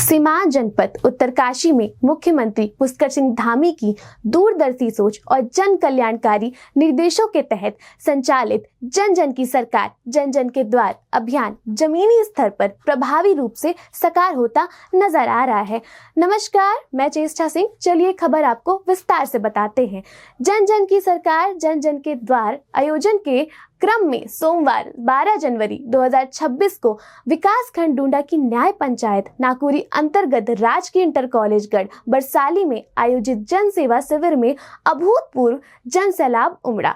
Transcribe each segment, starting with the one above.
सीमांत जनपद उत्तरकाशी में मुख्यमंत्री पुष्कर सिंह धामी की दूरदर्शी सोच और जन कल्याणकारी निर्देशों के तहत संचालित जन जन की सरकार जन जन के द्वार अभियान जमीनी स्तर पर प्रभावी रूप से साकार होता नजर आ रहा है। नमस्कार, मैं चेष्टा सिंह। चलिए खबर आपको विस्तार से बताते हैं। जन जन की सरकार जन जन के द्वार आयोजन के क्रम में सोमवार 12 जनवरी 2026 को विकास खंड डूंडा की न्याय पंचायत नाकुरी अंतर्गत राजकीय इंटर कॉलेज गढ़ बरसाली में आयोजित जन सेवा शिविर में अभूतपूर्व जन सैलाब उमड़ा।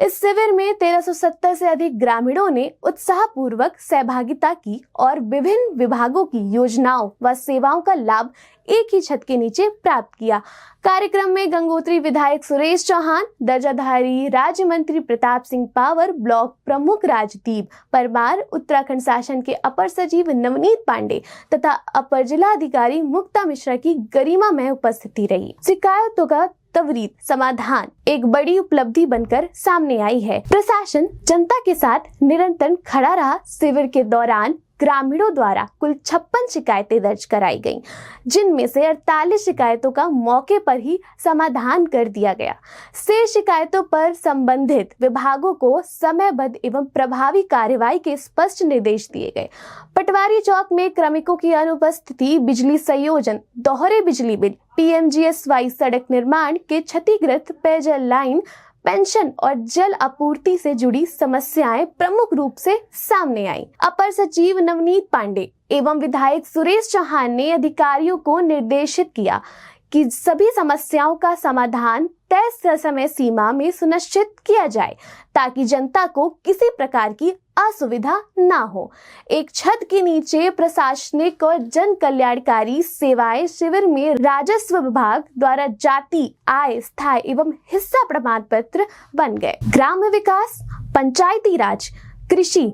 इस शिविर में 1370 से अधिक ग्रामीणों ने उत्साहपूर्वक सहभागिता की और विभिन्न विभागों की योजनाओं व सेवाओं का लाभ एक ही छत के नीचे प्राप्त किया। कार्यक्रम में गंगोत्री विधायक सुरेश चौहान, दर्जाधारी राज्य मंत्री प्रताप सिंह पावर, ब्लॉक प्रमुख राजदीप परमार, उत्तराखंड शासन के अपर सचिव नवनीत पांडे तथा अपर जिलाधिकारी मुक्ता मिश्रा की गरिमामय उपस्थिति रही। शिकायतों का त्वरित समाधान एक बड़ी उपलब्धि बनकर सामने आई है। प्रशासन जनता के साथ निरंतर खड़ा रहा। शिविर के दौरान ग्रामीणों द्वारा कुल 56 शिकायतें दर्ज कराई गईं, जिनमें से 48 शिकायतों का मौके पर ही समाधान कर दिया गया। शेष शिकायतों पर संबंधित विभागों को समयबद्ध एवं प्रभावी कार्यवाही के स्पष्ट निर्देश दिए गए। पटवारी चौक में क्रमिकों की अनुपस्थिति, बिजली संयोजन, दोहरे बिजली बिल, PMGSY सड़क निर्माण के क्षतिग्रस्त पेयजल लाइन, पेंशन और जल आपूर्ति से जुड़ी समस्याएं प्रमुख रूप से सामने आई। अपर सचिव नवनीत पांडे एवं विधायक सुरेश चौहान ने अधिकारियों को निर्देशित किया कि सभी समस्याओं का समाधान तय समय सीमा में सुनिश्चित किया जाए ताकि जनता को किसी प्रकार की असुविधा ना हो। एक छत के नीचे प्रशासनिक और जन कल्याणकारी सेवाएं शिविर में राजस्व विभाग द्वारा जाति, आय, स्थायी एवं हिस्सा प्रमाण पत्र बन गए। ग्राम्य विकास, पंचायती राज, कृषि,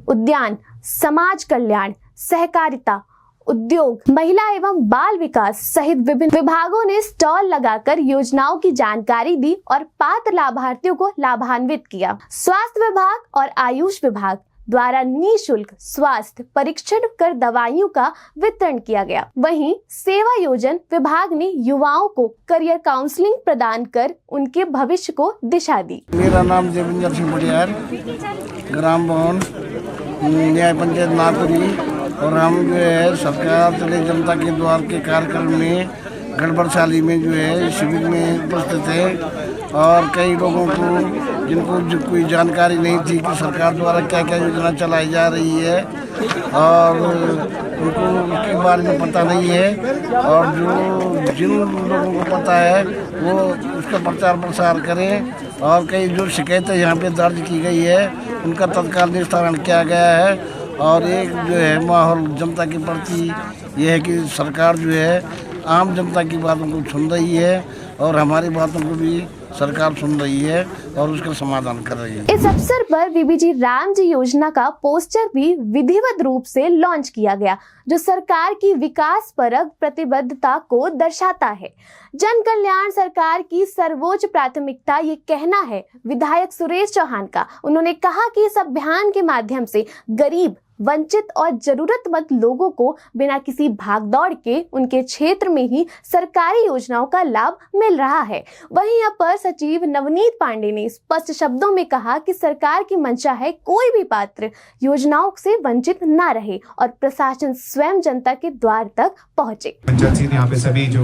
उद्यान, समाज कल्याण, सहकारिता, उद्योग, महिला एवं बाल विकास सहित विभिन्न विभागों ने स्टॉल लगाकर योजनाओं की जानकारी दी और पात्र लाभार्थियों को लाभान्वित किया। स्वास्थ्य विभाग और आयुष विभाग द्वारा निःशुल्क स्वास्थ्य परीक्षण कर दवाइयों का वितरण किया गया। वहीं सेवा योजन विभाग ने युवाओं को करियर काउंसलिंग प्रदान कर उनके भविष्य को दिशा दी। मेरा नाम देवेंद्र सिंह बड़ियार, ग्राम भवन न्याय पंचायत नाकुरी, और हम जो है सरकार चले जनता के द्वार के कार्यक्रम में गढ़बरसाली में जो है शिविर में उपस्थित है। और कई लोगों को जिनको जो कोई जानकारी नहीं थी कि सरकार द्वारा क्या क्या योजना चलाई जा रही है और उनको उसके बारे में पता नहीं है, और जो जिन लोगों को पता है वो उसका प्रचार प्रसार करें। और कई जो शिकायतें यहाँ पे दर्ज की गई है उनका तत्काल निस्तारण किया गया है। और एक जो है माहौल जनता के प्रति यह है कि सरकार जो है आम जनता की बातों को सुन रही है और हमारी बातों को भी सरकार सुन रही है और उसका समाधान कर रही है। इस अवसर पर बीबीजी राम जी योजना का पोस्टर भी विधिवत रूप से लॉन्च किया गया, जो सरकार की विकास परक प्रतिबद्धता को दर्शाता है। जन कल्याण सरकार की सर्वोच्च प्राथमिकता ये कहना है विधायक सुरेश चौहान का। उन्होंने कहा कि इस अभियान के माध्यम से गरीब, वंचित और जरूरतमंद लोगों को बिना किसी भागदौड़ के उनके क्षेत्र में ही सरकारी योजनाओं का लाभ मिल रहा है। वहीं अपर सचिव नवनीत पांडे ने स्पष्ट शब्दों में कहा कि सरकार की मंशा है कोई भी पात्र योजनाओं से वंचित ना रहे और प्रशासन स्वयं जनता के द्वार तक पहुंचे। यहाँ पे सभी जो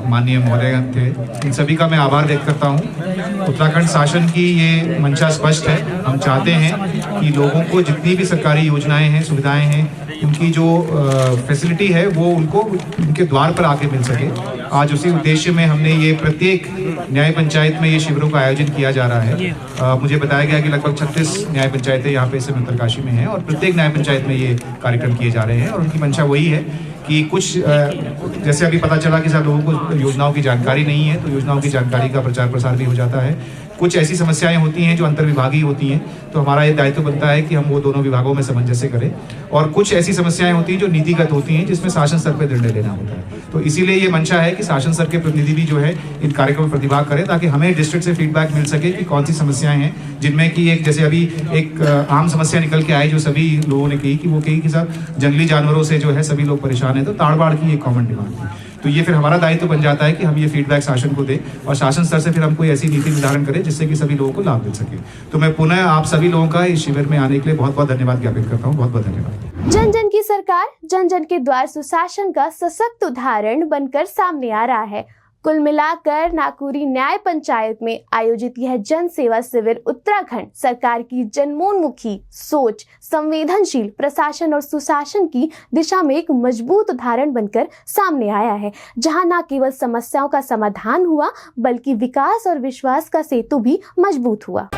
माननीय महोदयगण थे, इन सभी का मैं आभार व्यक्त करता हूँ। उत्तराखंड शासन की ये मंशा स्पष्ट है। हम चाहते हैं कि लोगों को जितनी भी सरकारी योजनाएं हैं, सुविधाएं हैं, उनकी जो फैसिलिटी है वो उनको उनके द्वार पर आके मिल सके। आज उसी उद्देश्य में हमने ये प्रत्येक न्याय पंचायत में ये शिविरों का आयोजन किया जा रहा है। मुझे बताया गया कि लगभग 36 न्याय पंचायतें यहाँ पे इस उत्तरकाशी में हैं और प्रत्येक न्याय पंचायत में ये कार्यक्रम किए जा रहे हैं। और उनकी मंशा वही है कि कुछ जैसे अभी पता चला कि सब लोगों को योजनाओं की जानकारी नहीं है, तो योजनाओं की जानकारी का प्रचार प्रसार भी हो जाता है। कुछ ऐसी समस्याएं होती हैं जो अंतर्विभागीय होती हैं, तो हमारा ये दायित्व बनता है कि हम वो दोनों विभागों में सामंजस्य करें। और कुछ ऐसी समस्याएं होती हैं जो नीतिगत होती हैं, जिसमें शासन स्तर पर निर्णय लेना होता है। तो इसीलिए ये मंशा है कि कि शासन स्तर के प्रतिनिधि भी जो है इन कार्यक्रम में प्रतिभाग करें, ताकि हमें डिस्ट्रिक्ट से फीडबैक मिल सके कि कौन सी समस्याएं हैं जिनमें कि एक जैसे अभी एक आम समस्या निकल के आई जो सभी लोगों ने कही कि वो कही कि सर जंगली जानवरों से जो है सभी लोग परेशान हैं, तो ताड़ बाड़ की एक कॉमन डिमांड थी। तो ये फिर हमारा दायित्व बन जाता है कि हम ये फीडबैक शासन को दें और शासन स्तर से फिर हम कोई ऐसी नीति निर्धारण करें जिससे कि सभी लोगों को लाभ मिल सके। तो मैं पुनः आप सभी लोगों का इस शिविर में आने के लिए बहुत बहुत धन्यवाद ज्ञापित करता हूँ। बहुत बहुत धन्यवाद। जन जन की सरकार, जन जन के द्वार सुशासन का सशक्त उदाहरण बनकर सामने आ रहा है। कुल मिलाकर नाकुरी न्याय पंचायत में आयोजित यह जन सेवा शिविर उत्तराखंड सरकार की जनोन्मुखी सोच, संवेदनशील प्रशासन और सुशासन की दिशा में एक मजबूत उदाहरण बनकर सामने आया है, जहां न केवल समस्याओं का समाधान हुआ बल्कि विकास और विश्वास का सेतु भी मजबूत हुआ।